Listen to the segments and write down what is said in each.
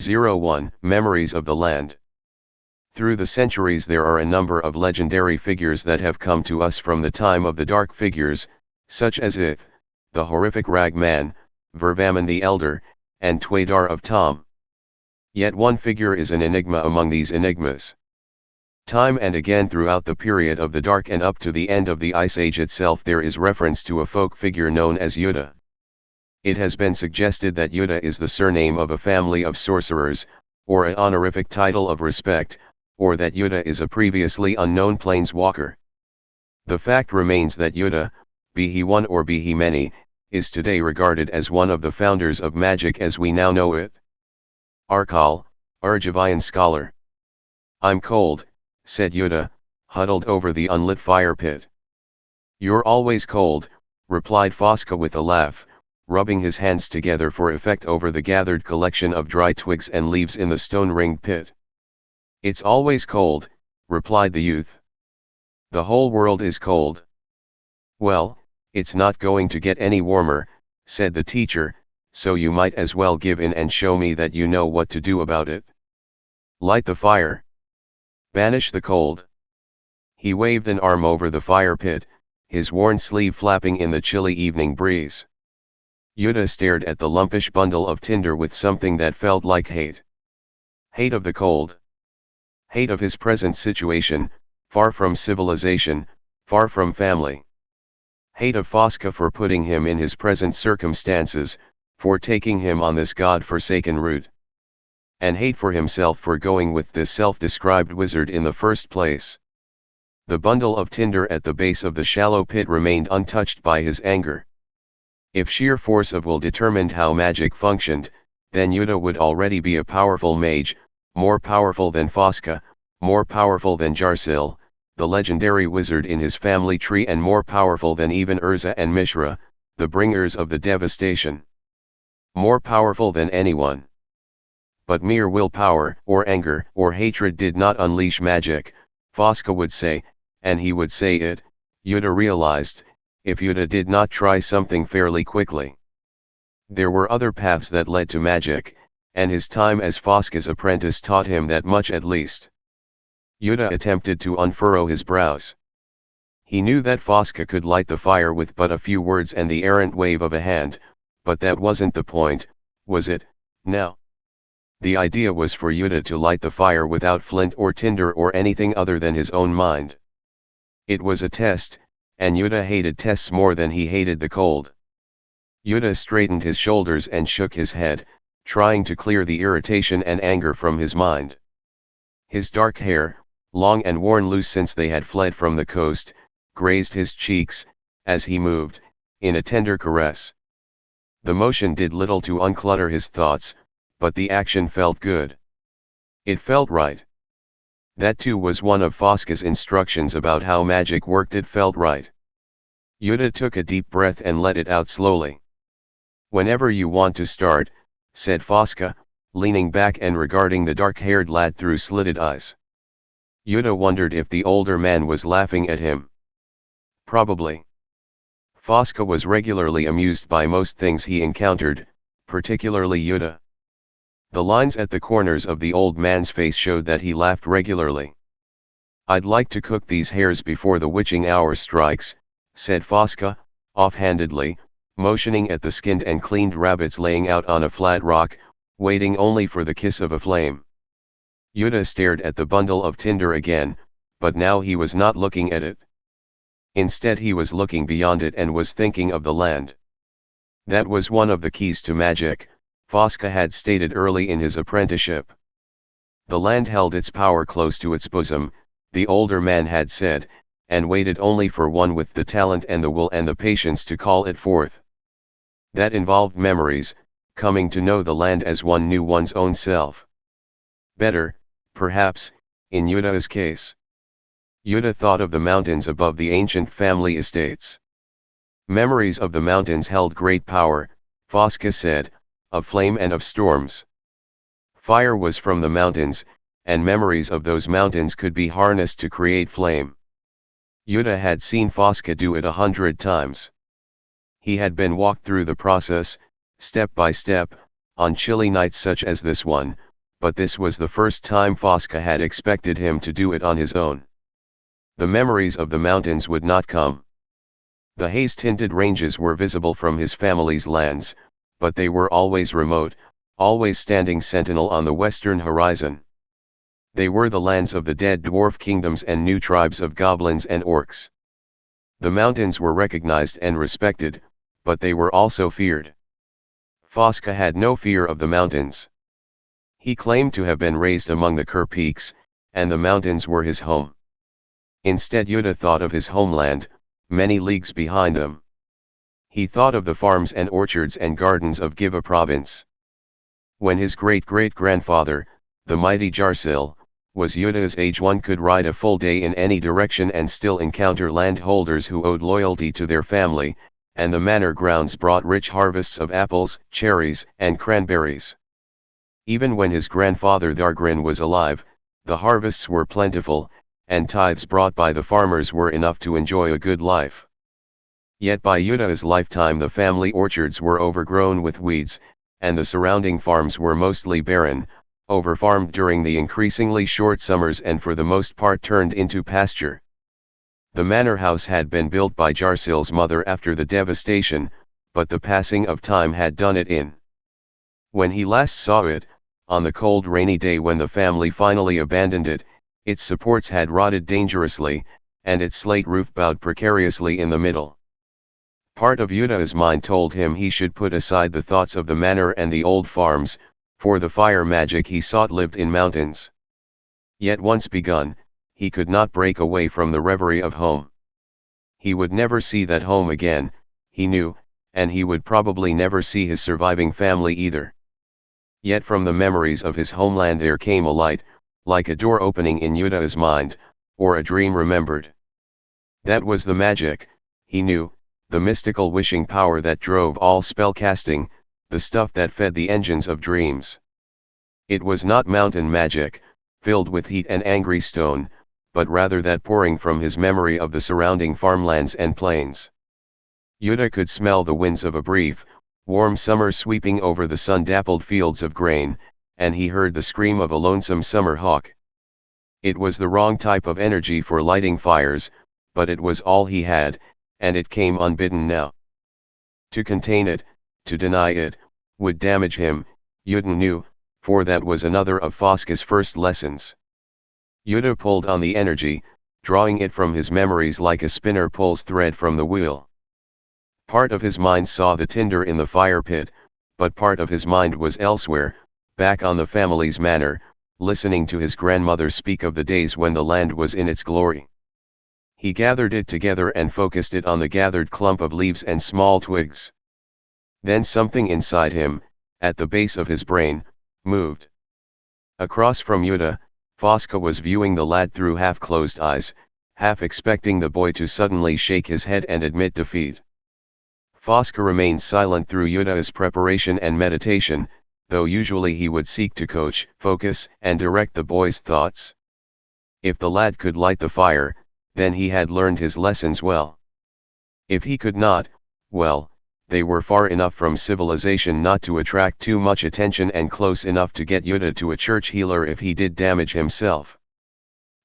01 Memories of the Land. Through the centuries there are a number of legendary figures that have come to us from the time of the dark figures, such as Ith, the horrific rag man, Vervaman the Elder, and Twadar of Tom. Yet one figure is an enigma among these enigmas. Time and again throughout the period of the Dark and up to the end of the Ice Age itself there is reference to a folk figure known as Jodah. It has been suggested that Jodah is the surname of a family of sorcerers, or an honorific title of respect, or that Jodah is a previously unknown planeswalker. The fact remains that Jodah, be he one or be he many, is today regarded as one of the founders of magic as we now know it. Arkal, Argivian scholar. "I'm cold," said Jodah, huddled over the unlit fire pit. "You're always cold," replied Fosca with a laugh, rubbing his hands together for effect over the gathered collection of dry twigs and leaves in the stone-ringed pit. "It's always cold," replied the youth. "The whole world is cold." "Well, it's not going to get any warmer," said the teacher, "so you might as well give in and show me that you know what to do about it. Light the fire. Banish the cold." He waved an arm over the fire pit, his worn sleeve flapping in the chilly evening breeze. Jodah stared at the lumpish bundle of tinder with something that felt like hate. Hate of the cold. Hate of his present situation, far from civilization, far from family. Hate of Fosca for putting him in his present circumstances, for taking him on this god-forsaken route. And hate for himself for going with this self-described wizard in the first place. The bundle of tinder at the base of the shallow pit remained untouched by his anger. If sheer force of will determined how magic functioned, then Jodah would already be a powerful mage, more powerful than Fosca, more powerful than Jarsil, the legendary wizard in his family tree, and more powerful than even Urza and Mishra, the bringers of the devastation. More powerful than anyone. But mere willpower, or anger, or hatred did not unleash magic, Fosca would say, and he would say it, Jodah realized, if Jodah did not try something fairly quickly. There were other paths that led to magic, and his time as Fosca's apprentice taught him that much at least. Jodah attempted to unfurrow his brows. He knew that Fosca could light the fire with but a few words and the errant wave of a hand, but that wasn't the point, was it, now? The idea was for Jodah to light the fire without flint or tinder or anything other than his own mind. It was a test, and Jodah hated tests more than he hated the cold. Jodah straightened his shoulders and shook his head, trying to clear the irritation and anger from his mind. His dark hair, long and worn loose since they had fled from the coast, grazed his cheeks, as he moved, in a tender caress. The motion did little to unclutter his thoughts, but the action felt good. It felt right. That too was one of Fosca's instructions about how magic worked. It felt right. Jodah took a deep breath and let it out slowly. "Whenever you want to start," said Fosca, leaning back and regarding the dark-haired lad through slitted eyes. Jodah wondered if the older man was laughing at him. Probably. Fosca was regularly amused by most things he encountered, particularly Jodah. The lines at the corners of the old man's face showed that he laughed regularly. "I'd like to cook these hares before the witching hour strikes," said Fosca, offhandedly, motioning at the skinned and cleaned rabbits laying out on a flat rock, waiting only for the kiss of a flame. Jodah stared at the bundle of tinder again, but now he was not looking at it. Instead he was looking beyond it and was thinking of the land. That was one of the keys to magic, Fosca had stated early in his apprenticeship. The land held its power close to its bosom, the older man had said, and waited only for one with the talent and the will and the patience to call it forth. That involved memories, coming to know the land as one knew one's own self. Better, perhaps, in Jodah's case. Jodah thought of the mountains above the ancient family estates. Memories of the mountains held great power, Fosca said, of flame and of storms. Fire was from the mountains, and memories of those mountains could be harnessed to create flame. Jodah had seen Fosca do it 100 times. He had been walked through the process, step by step, on chilly nights such as this one, but this was the first time Fosca had expected him to do it on his own. The memories of the mountains would not come. The haze-tinted ranges were visible from his family's lands, but they were always remote, always standing sentinel on the western horizon. They were the lands of the dead dwarf kingdoms and new tribes of goblins and orcs. The mountains were recognized and respected, but they were also feared. Fosca had no fear of the mountains. He claimed to have been raised among the Kher peaks, and the mountains were his home. Instead, Jodah thought of his homeland, many leagues behind them. He thought of the farms and orchards and gardens of Giva province. When his great-great-grandfather, the mighty Jarsil, was Jodah's age, one could ride a full day in any direction and still encounter landholders who owed loyalty to their family, and the manor grounds brought rich harvests of apples, cherries, and cranberries. Even when his grandfather Thargrin was alive, the harvests were plentiful, and tithes brought by the farmers were enough to enjoy a good life. Yet by Jodah's lifetime the family orchards were overgrown with weeds, and the surrounding farms were mostly barren, overfarmed during the increasingly short summers and for the most part turned into pasture. The manor house had been built by Jarsil's mother after the devastation, but the passing of time had done it in. When he last saw it, on the cold rainy day when the family finally abandoned it, its supports had rotted dangerously, and its slate roof bowed precariously in the middle. Part of Jodah's mind told him he should put aside the thoughts of the manor and the old farms, for the fire magic he sought lived in mountains. Yet once begun, he could not break away from the reverie of home. He would never see that home again, he knew, and he would probably never see his surviving family either. Yet from the memories of his homeland there came a light, like a door opening in Jodah's mind, or a dream remembered. That was the magic, he knew, the mystical wishing power that drove all spellcasting, the stuff that fed the engines of dreams. It was not mountain magic, filled with heat and angry stone, but rather that pouring from his memory of the surrounding farmlands and plains. Jodah could smell the winds of a brief, warm summer sweeping over the sun-dappled fields of grain, and he heard the scream of a lonesome summer hawk. It was the wrong type of energy for lighting fires, but it was all he had, and it came unbidden now. To contain it, to deny it, would damage him, Jodah knew, for that was another of Fosca's first lessons. Jodah pulled on the energy, drawing it from his memories like a spinner pulls thread from the wheel. Part of his mind saw the tinder in the fire pit, but part of his mind was elsewhere, back on the family's manor, listening to his grandmother speak of the days when the land was in its glory. He gathered it together and focused it on the gathered clump of leaves and small twigs. Then something inside him, at the base of his brain, moved. Across from Jodah, Fosca was viewing the lad through half-closed eyes, half expecting the boy to suddenly shake his head and admit defeat. Fosca remained silent through Jodah's preparation and meditation, though usually he would seek to coach, focus, and direct the boy's thoughts. If the lad could light the fire, then he had learned his lessons well. If he could not, well, they were far enough from civilization not to attract too much attention and close enough to get Jodah to a church healer if he did damage himself.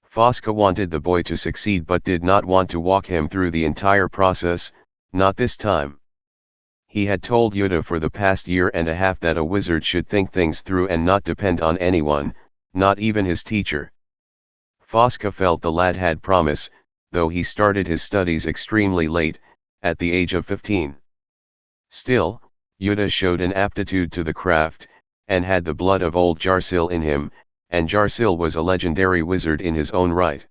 Fosca wanted the boy to succeed but did not want to walk him through the entire process, not this time. He had told Jodah for the past year and a half that a wizard should think things through and not depend on anyone, not even his teacher. Fosca felt the lad had promise, though he started his studies extremely late, at the age of 15. Still, Jodah showed an aptitude to the craft, and had the blood of old Jarsil in him, and Jarsil was a legendary wizard in his own right.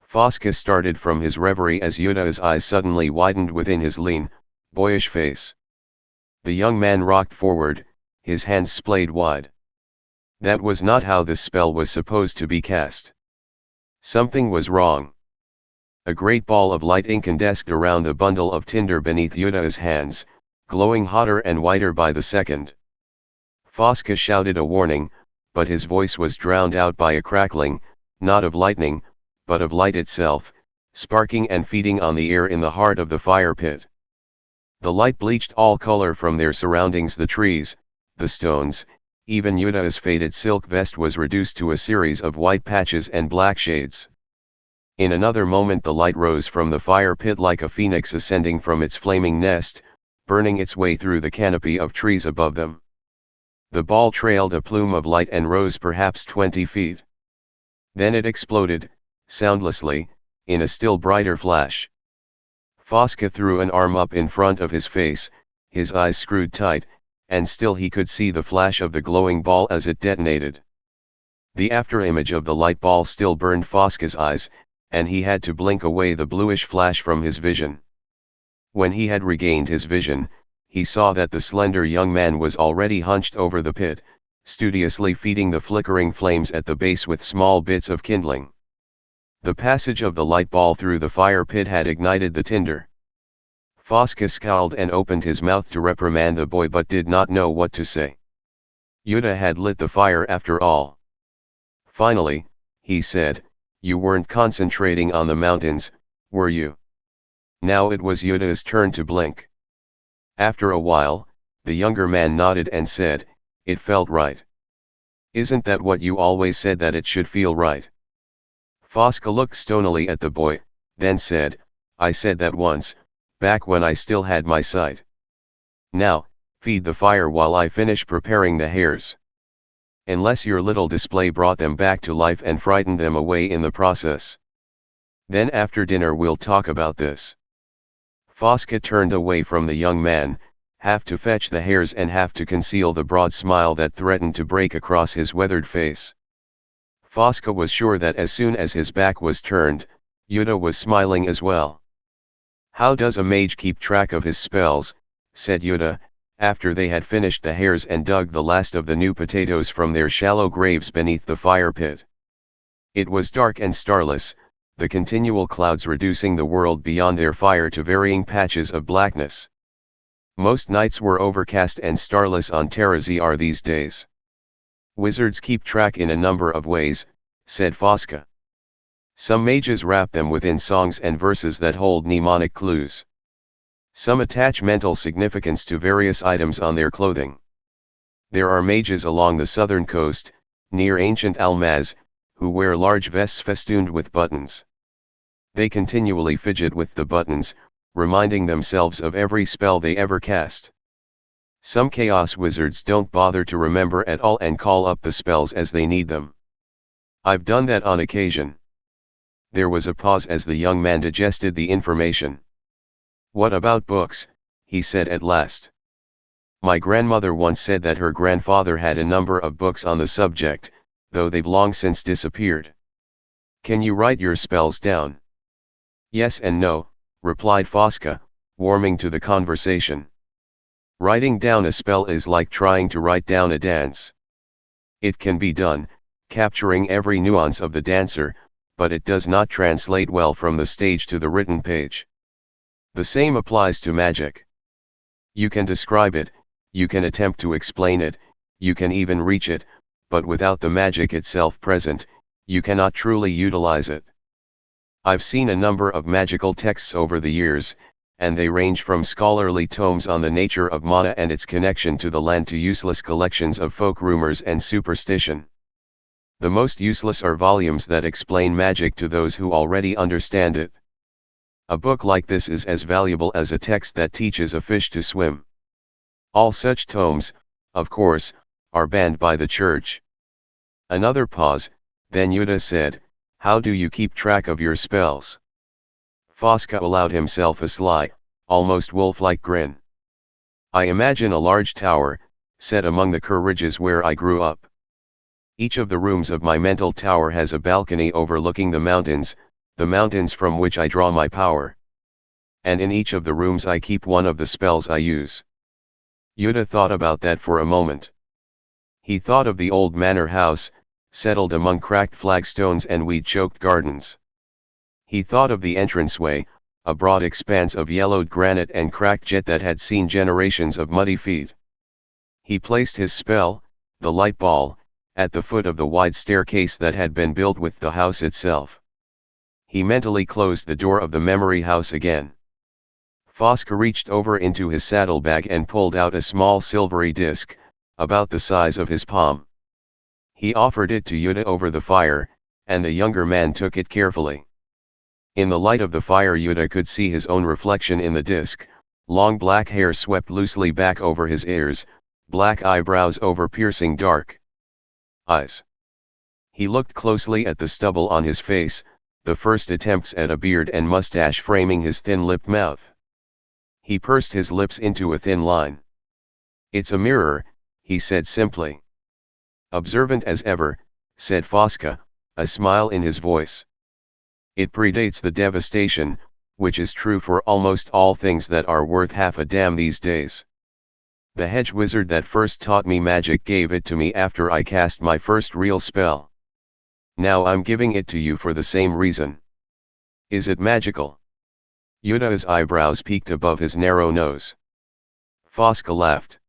Fosca started from his reverie as Jodah's eyes suddenly widened within his lean, boyish face. The young man rocked forward, his hands splayed wide. That was not how this spell was supposed to be cast. Something was wrong. A great ball of light incandesced around the bundle of tinder beneath Jodah's hands, glowing hotter and whiter by the second. Fosca shouted a warning, but his voice was drowned out by a crackling, not of lightning, but of light itself, sparking and feeding on the air in the heart of the fire pit. The light bleached all color from their surroundings, the trees, the stones, Even Jodah's faded silk vest was reduced to a series of white patches and black shades. In another moment the light rose from the fire pit like a phoenix ascending from its flaming nest, burning its way through the canopy of trees above them. The ball trailed a plume of light and rose perhaps 20 feet. Then it exploded, soundlessly, in a still brighter flash. Fosca threw an arm up in front of his face, his eyes screwed tight, and still he could see the flash of the glowing ball as it detonated. The afterimage of the light ball still burned Fosca's eyes, and he had to blink away the bluish flash from his vision. When he had regained his vision, he saw that the slender young man was already hunched over the pit, studiously feeding the flickering flames at the base with small bits of kindling. The passage of the light ball through the fire pit had ignited the tinder. Fosca scowled and opened his mouth to reprimand the boy but did not know what to say. Jodah had lit the fire after all. Finally, he said, "You weren't concentrating on the mountains, were you?" Now it was Jodah's turn to blink. After a while, the younger man nodded and said, "It felt right." "Isn't that what you always said, that it should feel right?" Fosca looked stonily at the boy, then said, "I said that once, back when I still had my sight. Now, feed the fire while I finish preparing the hares. Unless your little display brought them back to life and frightened them away in the process. Then after dinner we'll talk about this." Fosca turned away from the young man, half to fetch the hares and half to conceal the broad smile that threatened to break across his weathered face. Fosca was sure that as soon as his back was turned, Jodah was smiling as well. "How does a mage keep track of his spells?" said Jodah, after they had finished the hares and dug the last of the new potatoes from their shallow graves beneath the fire pit. It was dark and starless, the continual clouds reducing the world beyond their fire to varying patches of blackness. Most nights were overcast and starless on Terrazir these days. "Wizards keep track in a number of ways," said Fosca. "Some mages wrap them within songs and verses that hold mnemonic clues. Some attach mental significance to various items on their clothing. There are mages along the southern coast, near ancient Almaz, who wear large vests festooned with buttons. They continually fidget with the buttons, reminding themselves of every spell they ever cast. Some chaos wizards don't bother to remember at all and call up the spells as they need them. I've done that on occasion." There was a pause as the young man digested the information. "What about books?" he said at last. "My grandmother once said that her grandfather had a number of books on the subject, though they've long since disappeared. Can you write your spells down?" "Yes and no," replied Fosca, warming to the conversation. "Writing down a spell is like trying to write down a dance. It can be done, capturing every nuance of the dancer, but it does not translate well from the stage to the written page. The same applies to magic. You can describe it, you can attempt to explain it, you can even reach it, but without the magic itself present, you cannot truly utilize it. I've seen a number of magical texts over the years, and they range from scholarly tomes on the nature of mana and its connection to the land to useless collections of folk rumors and superstition. The most useless are volumes that explain magic to those who already understand it. A book like this is as valuable as a text that teaches a fish to swim. All such tomes, of course, are banned by the church." Another pause, then Jodah said, "How do you keep track of your spells?" Fosca allowed himself a sly, almost wolf-like grin. "I imagine a large tower, set among the ridges where I grew up. Each of the rooms of my mental tower has a balcony overlooking the mountains from which I draw my power. And in each of the rooms I keep one of the spells I use." Jodah thought about that for a moment. He thought of the old manor house, settled among cracked flagstones and weed-choked gardens. He thought of the entranceway, a broad expanse of yellowed granite and cracked jet that had seen generations of muddy feet. He placed his spell, the light ball, at the foot of the wide staircase that had been built with the house itself. He mentally closed the door of the memory house again. Fosca reached over into his saddlebag and pulled out a small silvery disc, about the size of his palm. He offered it to Jodah over the fire, and the younger man took it carefully. In the light of the fire Jodah could see his own reflection in the disc, long black hair swept loosely back over his ears, black eyebrows over piercing dark eyes. He looked closely at the stubble on his face, the first attempts at a beard and mustache framing his thin-lipped mouth. He pursed his lips into a thin line. "It's a mirror," he said simply. "Observant as ever," said Fosca, a smile in his voice. "It predates the devastation, which is true for almost all things that are worth half a damn these days. The hedge wizard that first taught me magic gave it to me after I cast my first real spell. Now I'm giving it to you for the same reason. Is it magical?" Jodah's eyebrows peaked above his narrow nose. Fosca laughed.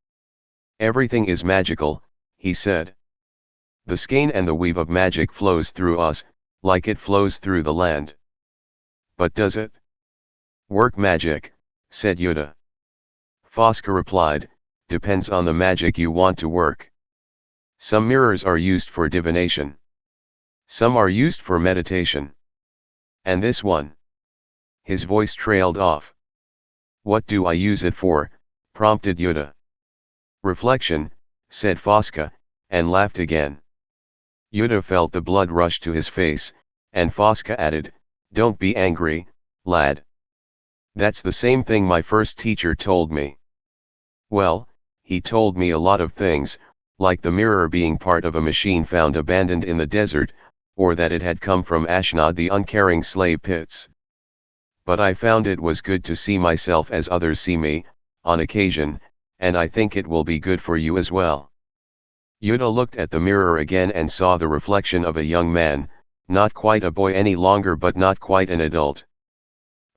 "Everything is magical," he said. "The skein and the weave of magic flows through us, like it flows through the land." "But does it work magic?" said Jodah. Fosca replied, "Depends on the magic you want to work. Some mirrors are used for divination. Some are used for meditation. And this one?" His voice trailed off. "What do I use it for?" prompted Jodah. "Reflection," said Fosca, and laughed again. Jodah felt the blood rush to his face, and Fosca added, "Don't be angry, lad. That's the same thing my first teacher told me." "Well, he told me a lot of things, like the mirror being part of a machine found abandoned in the desert, or that it had come from Ashnod the uncaring slave pits. But I found it was good to see myself as others see me, on occasion, and I think it will be good for you as well." Jodah looked at the mirror again and saw the reflection of a young man, not quite a boy any longer but not quite an adult.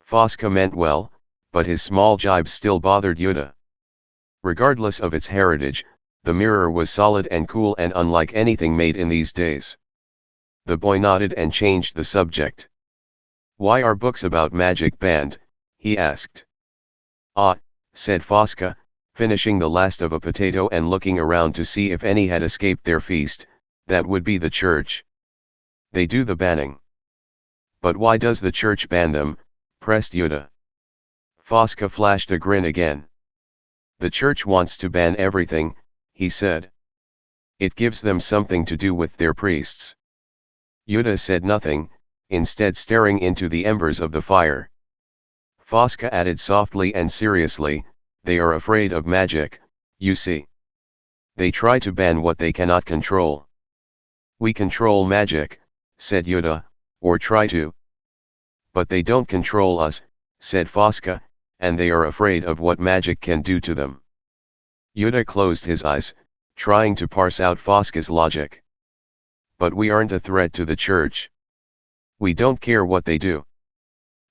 Fosca meant well, but his small jibe still bothered Jodah. Regardless of its heritage, the mirror was solid and cool and unlike anything made in these days. The boy nodded and changed the subject. "Why are books about magic banned?" he asked. "Ah," said Fosca, finishing the last of a potato and looking around to see if any had escaped their feast, "that would be the church. They do the banning." "But why does the church ban them?" pressed Jodah. Fosca flashed a grin again. "The church wants to ban everything," he said. "It gives them something to do with their priests." Jodah said nothing, instead staring into the embers of the fire. Fosca added softly and seriously, "They are afraid of magic, you see. They try to ban what they cannot control." "We control magic," said Jodah, "or try to." "But they don't control us," said Fosca, "and they are afraid of what magic can do to them." Jodah closed his eyes, trying to parse out Fosca's logic. "But we aren't a threat to the church. We don't care what they do."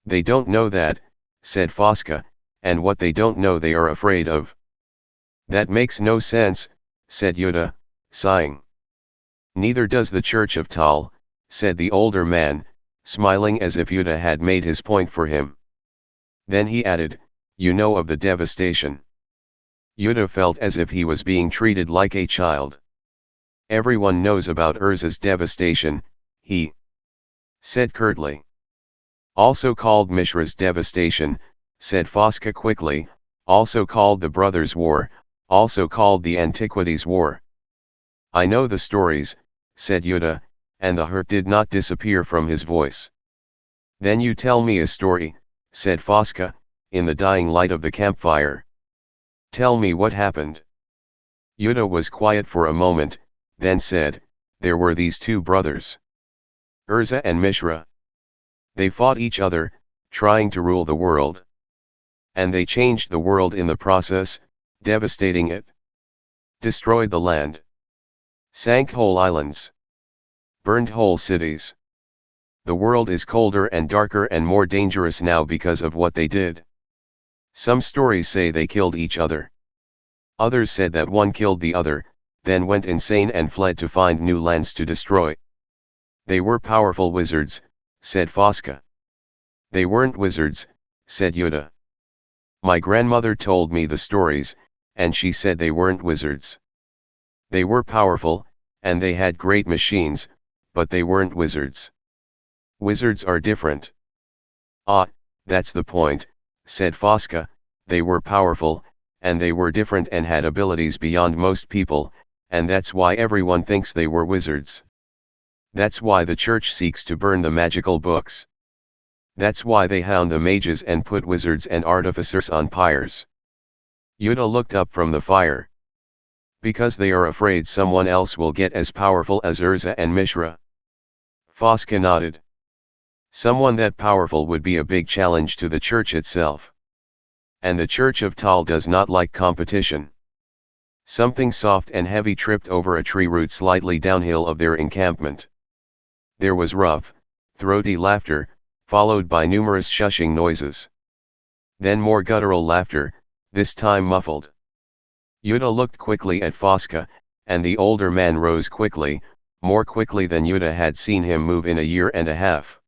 "They don't know that," said Fosca, "and what they don't know they are afraid of." "That makes no sense," said Jodah, sighing. "Neither does the Church of Tal," said the older man, smiling as if Jodah had made his point for him. Then he added, "You know of the devastation." Jodah felt as if he was being treated like a child. "Everyone knows about Urza's devastation," he said curtly. "Also called Mishra's devastation," said Fosca quickly, "also called the Brothers' War, also called the Antiquities' War." "I know the stories," said Jodah, and the hurt did not disappear from his voice. "Then you tell me a story," said Fosca, in the dying light of the campfire. "Tell me what happened." Jodah was quiet for a moment, then said, "There were these two brothers, Urza and Mishra. They fought each other, trying to rule the world. And they changed the world in the process, devastating it. Destroyed the land. Sank whole islands. Burned whole cities. The world is colder and darker and more dangerous now because of what they did. Some stories say they killed each other. Others said that one killed the other, then went insane and fled to find new lands to destroy. They were powerful wizards," said Fosca. "They weren't wizards," said Jodah. "My grandmother told me the stories, and she said they weren't wizards. They were powerful, and they had great machines, but they weren't wizards. Wizards are different. Ah, that's the point, said Fosca. They were powerful, and they were different and had abilities beyond most people, and that's why everyone thinks they were wizards. That's why the church seeks to burn the magical books. That's why they hound the mages and put wizards and artificers on pyres. Jodah looked up from the fire. Because they are afraid someone else will get as powerful as Urza and Mishra. Fosca nodded. Someone that powerful would be a big challenge to the church itself. And the Church of Tal does not like competition. Something soft and heavy tripped over a tree root slightly downhill of their encampment. There was rough, throaty laughter, followed by numerous shushing noises. Then more guttural laughter, this time muffled. Jodah looked quickly at Fosca, and the older man rose quickly, more quickly than Jodah had seen him move in a year and a half.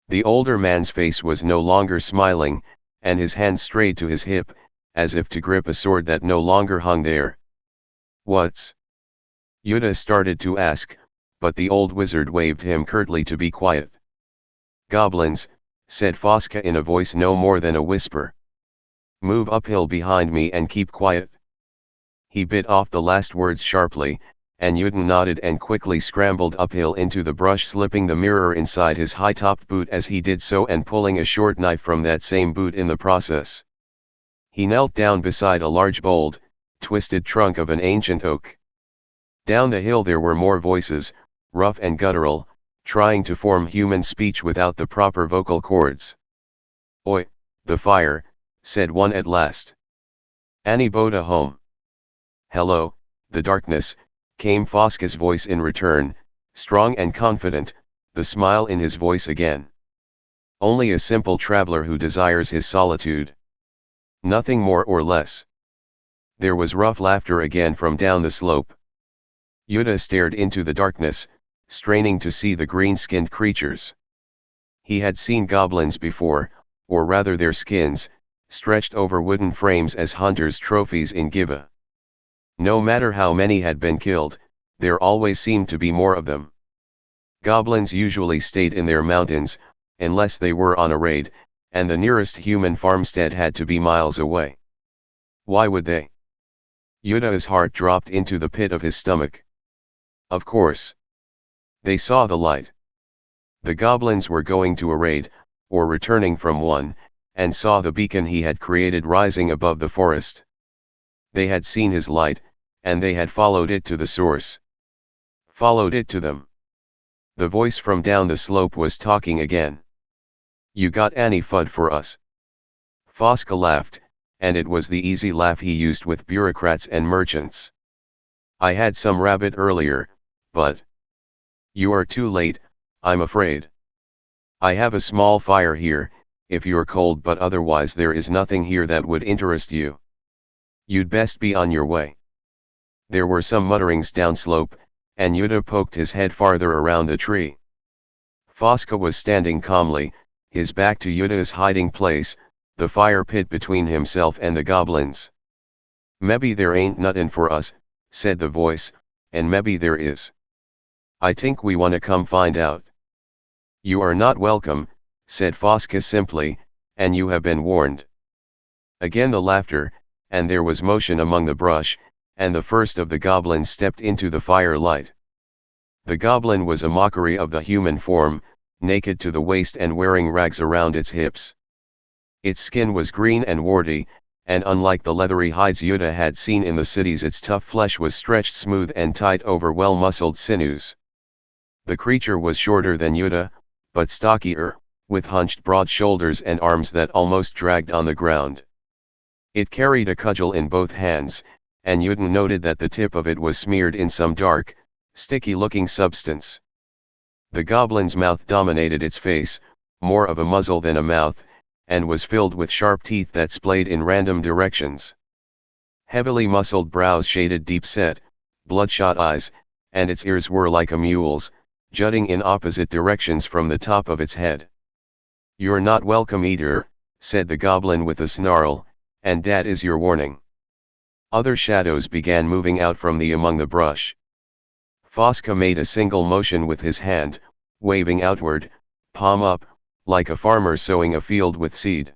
The older man's face was no longer smiling, and his hand strayed to his hip, as if to grip a sword that no longer hung there. What's? Jodah started to ask, but the old wizard waved him curtly to be quiet. Goblins, said Fosca in a voice no more than a whisper. Move uphill behind me and keep quiet. He bit off the last words sharply, and Jodah nodded and quickly scrambled uphill into the brush, slipping the mirror inside his high-topped boot as he did so and pulling a short knife from that same boot in the process. He knelt down beside a large bold, twisted trunk of an ancient oak. Down the hill there were more voices, rough and guttural, trying to form human speech without the proper vocal cords. Oi, the fire, said one at last. Annie Boda home. Hello, the darkness, came Fosca's voice in return, strong and confident, the smile in his voice again. Only a simple traveler who desires his solitude. Nothing more or less. There was rough laughter again from down the slope. Jodah stared into the darkness, straining to see the green-skinned creatures. He had seen goblins before, or rather their skins, stretched over wooden frames as hunters' trophies in Gibeah. No matter how many had been killed, there always seemed to be more of them. Goblins usually stayed in their mountains, unless they were on a raid, and the nearest human farmstead had to be miles away. Why would they? Jodah's heart dropped into the pit of his stomach. Of course. They saw the light. The goblins were going to a raid, or returning from one, and saw the beacon he had created rising above the forest. They had seen his light, and they had followed it to the source. Followed it to them. The voice from down the slope was talking again. You got any FUD for us? Fosca laughed, and it was the easy laugh he used with bureaucrats and merchants. I had some rabbit earlier, but... You are too late, I'm afraid. I have a small fire here, if you're cold, but otherwise there is nothing here that would interest you. You'd best be on your way. There were some mutterings downslope, and Jodah poked his head farther around the tree. Fosca was standing calmly, his back to Jodah's hiding place, the fire pit between himself and the goblins. Maybe there ain't nothin' for us, said the voice, and maybe there is. I think we wanna come find out. You are not welcome, said Fosca simply, and you have been warned. Again the laughter, and there was motion among the brush, and the first of the goblins stepped into the firelight. The goblin was a mockery of the human form, naked to the waist and wearing rags around its hips. Its skin was green and warty, and unlike the leathery hides Jodah had seen in the cities, its tough flesh was stretched smooth and tight over well-muscled sinews. The creature was shorter than Jodah, but stockier, with hunched broad shoulders and arms that almost dragged on the ground. It carried a cudgel in both hands, and Jodah noted that the tip of it was smeared in some dark, sticky-looking substance. The goblin's mouth dominated its face, more of a muzzle than a mouth, and was filled with sharp teeth that splayed in random directions. Heavily muscled brows shaded deep-set, bloodshot eyes, and its ears were like a mule's, jutting in opposite directions from the top of its head. You're not welcome either, said the goblin with a snarl, and that is your warning. Other shadows began moving out from among the brush. Fosca made a single motion with his hand, waving outward, palm up, like a farmer sowing a field with seed.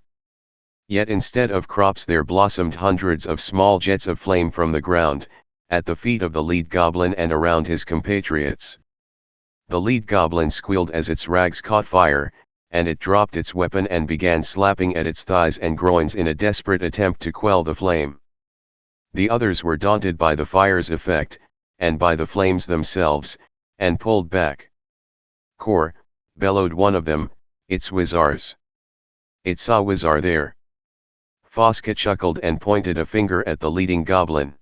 Yet instead of crops there blossomed hundreds of small jets of flame from the ground, at the feet of the lead goblin and around his compatriots. The lead goblin squealed as its rags caught fire, and it dropped its weapon and began slapping at its thighs and groins in a desperate attempt to quell the flame. The others were daunted by the fire's effect, and by the flames themselves, and pulled back. "Kor," bellowed one of them, "it's Wizar's. It's a Wizar there." Fosca chuckled and pointed a finger at the leading goblin.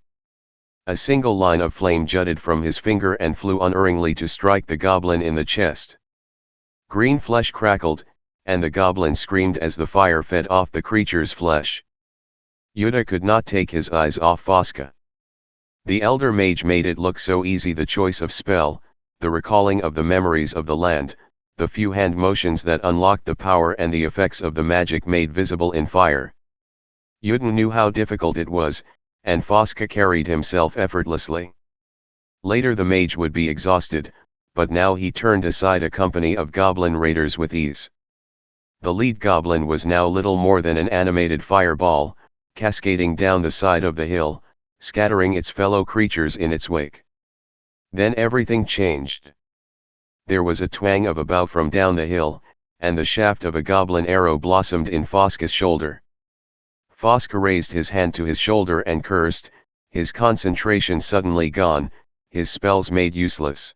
A single line of flame jutted from his finger and flew unerringly to strike the goblin in the chest. Green flesh crackled, and the goblin screamed as the fire fed off the creature's flesh. Jodah could not take his eyes off Fosca. The elder mage made it look so easy, the choice of spell, the recalling of the memories of the land, the few hand motions that unlocked the power and the effects of the magic made visible in fire. Jodah knew how difficult it was, and Fosca carried himself effortlessly. Later the mage would be exhausted, but now he turned aside a company of goblin raiders with ease. The lead goblin was now little more than an animated fireball, cascading down the side of the hill, scattering its fellow creatures in its wake. Then everything changed. There was a twang of a bow from down the hill, and the shaft of a goblin arrow blossomed in Fosca's shoulder. Fosca raised his hand to his shoulder and cursed, his concentration suddenly gone, his spells made useless.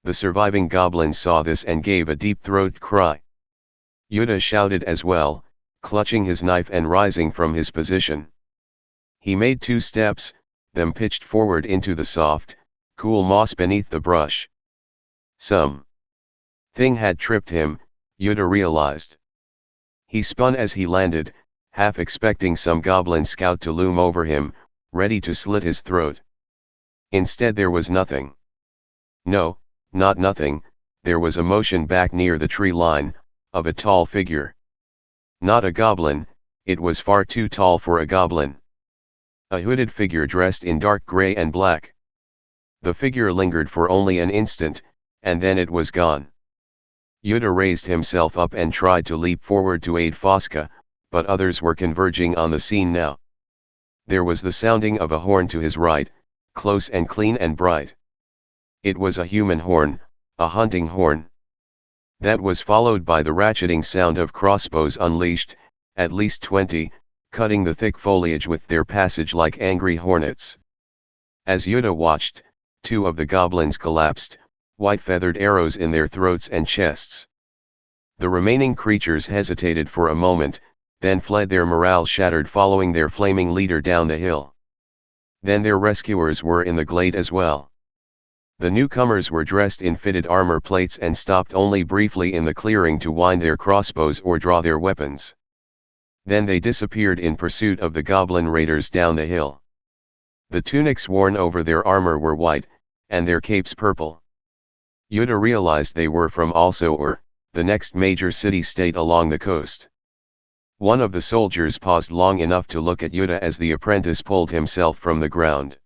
The surviving goblin saw this and gave a deep throat cry. Jodah shouted as well, clutching his knife and rising from his position. He made 2 steps, then pitched forward into the soft, cool moss beneath the brush. Some thing had tripped him, Jodah realized. He spun as he landed, half expecting some goblin scout to loom over him, ready to slit his throat. Instead there was nothing. No, not nothing, there was a motion back near the tree line, of a tall figure. Not a goblin, it was far too tall for a goblin. A hooded figure dressed in dark gray and black. The figure lingered for only an instant, and then it was gone. Jodah raised himself up and tried to leap forward to aid Fosca, but others were converging on the scene now. There was the sounding of a horn to his right, close and clean and bright. It was a human horn, a hunting horn. That was followed by the ratcheting sound of crossbows unleashed, at least 20, cutting the thick foliage with their passage like angry hornets. As Jodah watched, 2 of the goblins collapsed, white feathered arrows in their throats and chests. The remaining creatures hesitated for a moment, then fled, their morale shattered, following their flaming leader down the hill. Then their rescuers were in the glade as well. The newcomers were dressed in fitted armor plates and stopped only briefly in the clearing to wind their crossbows or draw their weapons. Then they disappeared in pursuit of the goblin raiders down the hill. The tunics worn over their armor were white, and their capes purple. Jodah realized they were from Ur, the next major city-state along the coast. One of the soldiers paused long enough to look at Jodah as the apprentice pulled himself from the ground.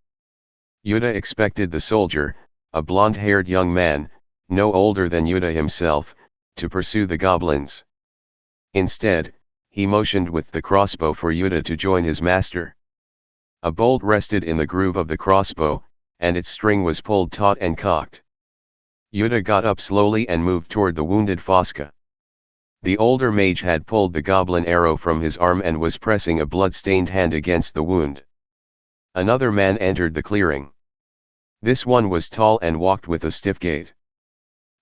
Jodah expected the soldier, a blonde-haired young man, no older than Jodah himself, to pursue the goblins. Instead, he motioned with the crossbow for Jodah to join his master. A bolt rested in the groove of the crossbow, and its string was pulled taut and cocked. Jodah got up slowly and moved toward the wounded Fosca. The older mage had pulled the goblin arrow from his arm and was pressing a blood-stained hand against the wound. Another man entered the clearing. This one was tall and walked with a stiff gait.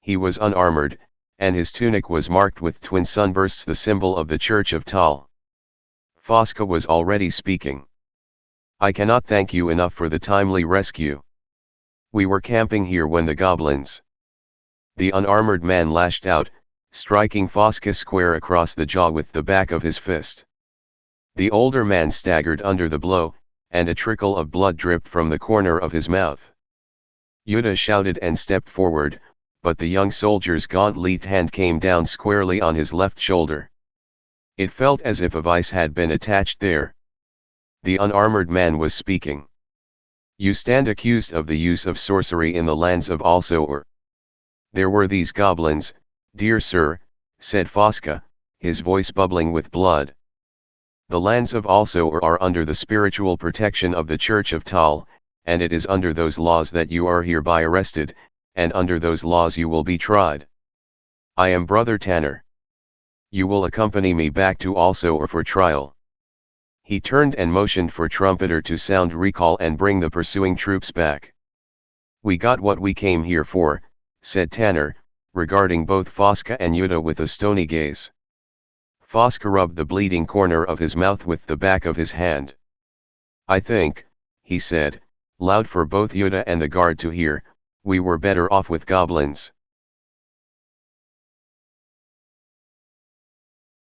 He was unarmored, and his tunic was marked with twin sunbursts, the symbol of the Church of Tal. Fosca was already speaking. "I cannot thank you enough for the timely rescue. We were camping here when the goblins..." The unarmored man lashed out, striking Fosca square across the jaw with the back of his fist. The older man staggered under the blow, and a trickle of blood dripped from the corner of his mouth. Jodah shouted and stepped forward, but the young soldier's gaunt-leafed hand came down squarely on his left shoulder. It felt as if a vice had been attached there. The unarmored man was speaking. You stand accused of the use of sorcery in the lands of Alsoor. There were these goblins, dear sir, said Fosca, his voice bubbling with blood. The lands of Alsoor are under the spiritual protection of the Church of Tal, and it is under those laws that you are hereby arrested, and under those laws you will be tried. I am Brother Tanner. You will accompany me back to Alsoor for trial. He turned and motioned for Trumpeter to sound recall and bring the pursuing troops back. We got what we came here for, said Tanner, regarding both Fosca and Jodah with a stony gaze. Fosca rubbed the bleeding corner of his mouth with the back of his hand. I think, he said, loud for both Jodah and the guard to hear, we were better off with goblins.